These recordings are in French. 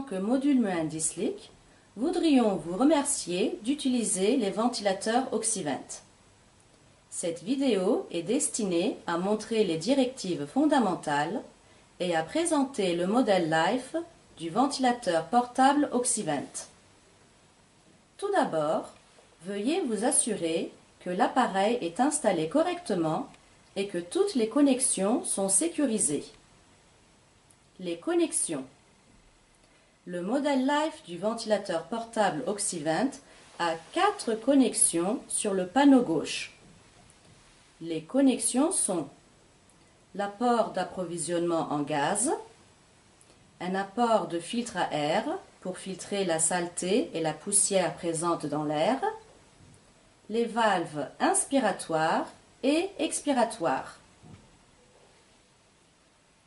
que Module Mühendislik, voudrions vous remercier d'utiliser les ventilateurs Oxivent. Cette vidéo est destinée à montrer les directives fondamentales et à présenter le modèle Life du ventilateur portable Oxivent. Tout d'abord, veuillez vous assurer que l'appareil est installé correctement et que toutes les connexions sont sécurisées. Les connexions. Le modèle Life du ventilateur portable Oxivent a 4 connexions sur le panneau gauche. Les connexions sont l'apport d'approvisionnement en gaz, un apport de filtre à air pour filtrer la saleté et la poussière présentes dans l'air, les valves inspiratoires et expiratoires.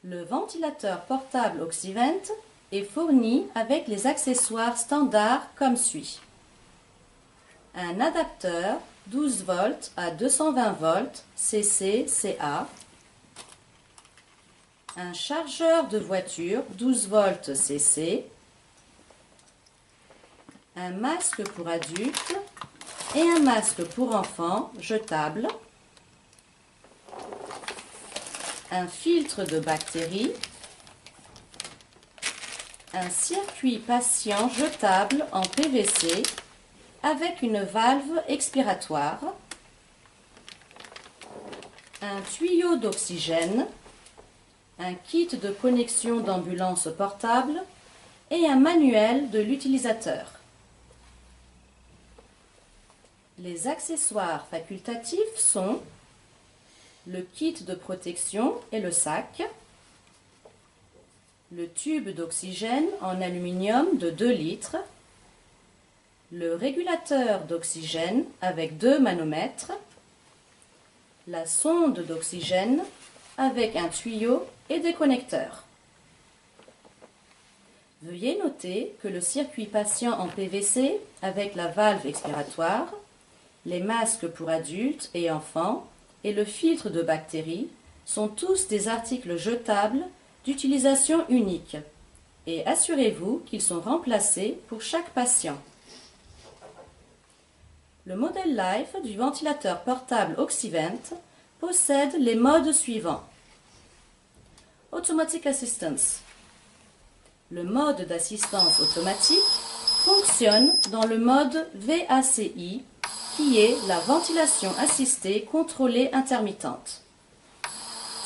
Le ventilateur portable Oxivent est fourni avec les accessoires standards comme suit. Un adapteur 12 volts à 220 volts CC-CA, un chargeur de voiture 12 volts CC, un masque pour adultes et un masque pour enfants jetable, un filtre de bactéries, un circuit patient jetable en PVC avec une valve expiratoire, un tuyau d'oxygène, un kit de connexion d'ambulance portable et un manuel de l'utilisateur. Les accessoires facultatifs sont le kit de protection et le sac, le tube d'oxygène en aluminium de 2 litres, le régulateur d'oxygène avec 2 manomètres, la sonde d'oxygène avec un tuyau et des connecteurs. Veuillez noter que le circuit patient en PVC avec la valve expiratoire, les masques pour adultes et enfants et le filtre de bactéries sont tous des articles jetables d'utilisation unique et assurez-vous qu'ils sont remplacés pour chaque patient. Le modèle Life du ventilateur portable Oxivent possède les modes suivants. Automatic Assistance. Le mode d'assistance automatique fonctionne dans le mode VACI, qui est la ventilation assistée contrôlée intermittente.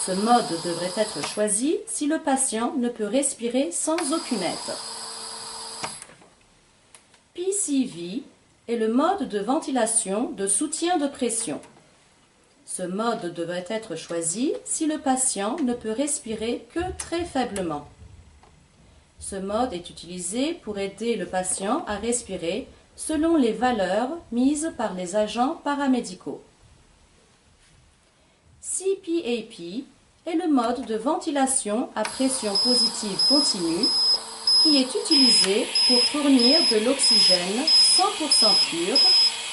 Ce mode devrait être choisi si le patient ne peut respirer sans aucune aide. PCV est le mode de ventilation de soutien de pression. Ce mode devrait être choisi si le patient ne peut respirer que très faiblement. Ce mode est utilisé pour aider le patient à respirer selon les valeurs mises par les agents paramédicaux. CPAP est le mode de ventilation à pression positive continue qui est utilisé pour fournir de l'oxygène 100% pur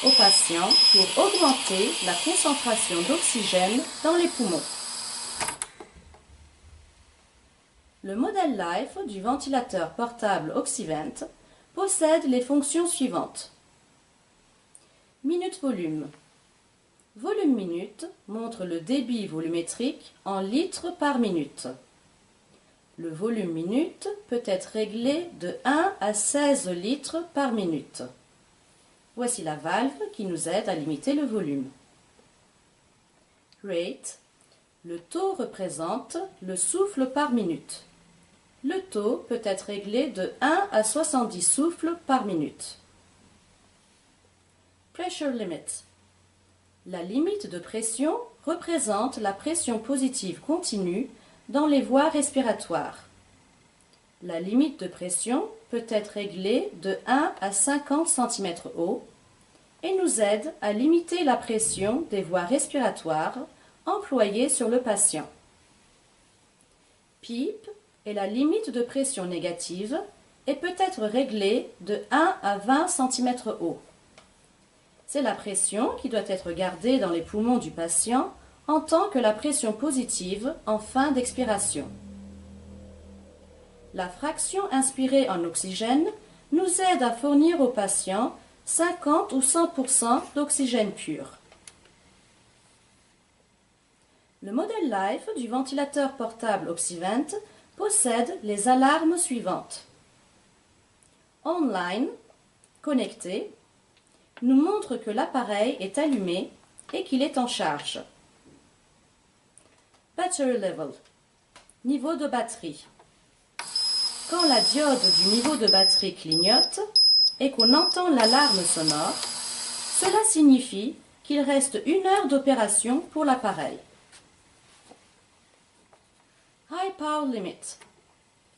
aux patients pour augmenter la concentration d'oxygène dans les poumons. Le modèle Life du ventilateur portable Oxivent possède les fonctions suivantes. Minute volume. Volume minute montre le débit volumétrique en litres par minute. Le volume minute peut être réglé de 1 à 16 litres par minute. Voici la valve qui nous aide à limiter le volume. Rate. Le taux représente le souffle par minute. Le taux peut être réglé de 1 à 70 souffles par minute. Pressure limit. La limite de pression représente la pression positive continue dans les voies respiratoires. La limite de pression peut être réglée de 1 à 50 cm haut et nous aide à limiter la pression des voies respiratoires employées sur le patient. PEEP est la limite de pression négative et peut être réglée de 1 à 20 cm haut. C'est la pression qui doit être gardée dans les poumons du patient en tant que la pression positive en fin d'expiration. La fraction inspirée en oxygène nous aide à fournir au patient 50 ou 100% d'oxygène pur. Le modèle Life du ventilateur portable Oxyvent possède les alarmes suivantes. Online, connecté, nous montre que l'appareil est allumé et qu'il est en charge. Battery level, niveau de batterie. Quand la diode du niveau de batterie clignote et qu'on entend l'alarme sonore, cela signifie qu'il reste 1 heure d'opération pour l'appareil. High Power Limit,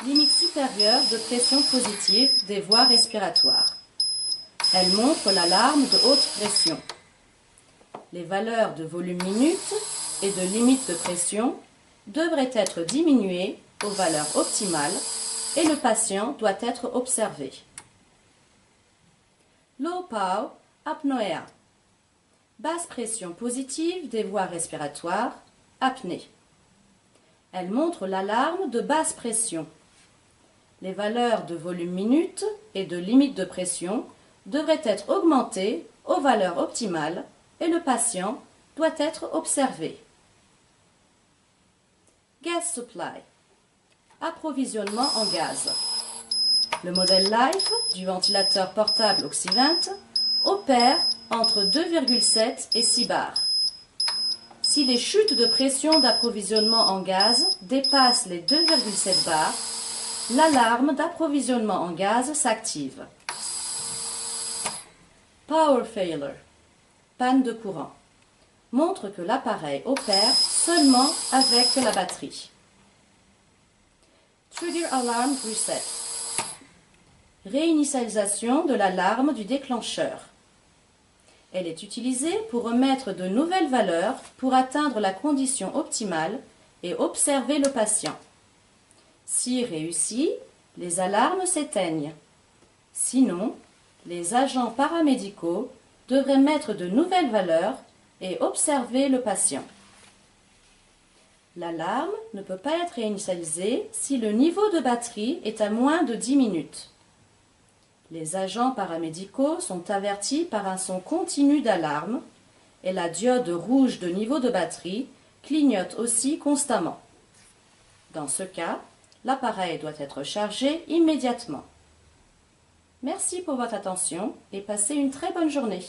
limite supérieure de pression positive des voies respiratoires. Elle montre l'alarme de haute pression. Les valeurs de volume minute et de limite de pression devraient être diminuées aux valeurs optimales et le patient doit être observé. Low Power Apnoea, basse pression positive des voies respiratoires, apnée. Elle montre l'alarme de basse pression. Les valeurs de volume minute et de limite de pression devraient être augmentées aux valeurs optimales et le patient doit être observé. Gas Supply, approvisionnement en gaz. Le modèle Life du ventilateur portable Oxyvent opère entre 2,7 et 6 bars. Si les chutes de pression d'approvisionnement en gaz dépassent les 2,7 bars, l'alarme d'approvisionnement en gaz s'active. Power Failure, panne de courant, montre que l'appareil opère seulement avec la batterie. Trigger Alarm Reset, réinitialisation de l'alarme du déclencheur. Elle est utilisée pour remettre de nouvelles valeurs pour atteindre la condition optimale et observer le patient. Si réussi, les alarmes s'éteignent. Sinon, les agents paramédicaux devraient mettre de nouvelles valeurs et observer le patient. L'alarme ne peut pas être réinitialisée si le niveau de batterie est à moins de 10 minutes. Les agents paramédicaux sont avertis par un son continu d'alarme et la diode rouge de niveau de batterie clignote aussi constamment. Dans ce cas, l'appareil doit être chargé immédiatement. Merci pour votre attention et passez une très bonne journée.